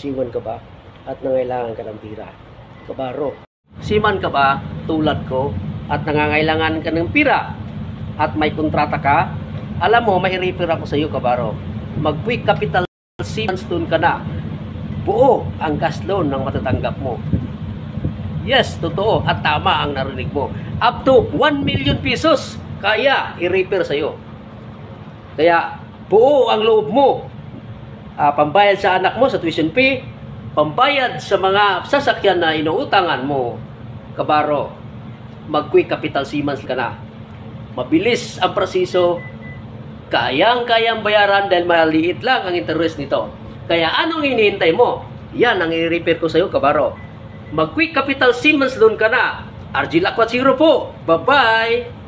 Siman ka ba? At nangailangan ka ng pira? Kabaro. Siman ka ba? Tulad ko. At nangangailangan ka ng pira? At may kontrata ka? Alam mo, may refer ako sa iyo, kabaro. Mag-quick capital Siemens loan ka na. Buo ang cash loan ng matatanggap mo. Yes, totoo at tama ang narinig mo. Up to 1 million pesos kaya i-refer sa iyo. Kaya buo ang loob mo. Pambayad sa anak mo sa tuition fee, pambayad sa mga sasakyan na inuutangan mo, kabaro. Mag-quick capital Siemens ka na. Mabilis ang proseso, kayang-kayang bayaran dahil maliit lang ang interest nito. Kaya anong hinihintay mo? Yan ang i-refer ko sa iyo, kabaro. Mag-quick capital Siemens loan ka na. RG Lakwat Zero po. Bye-bye!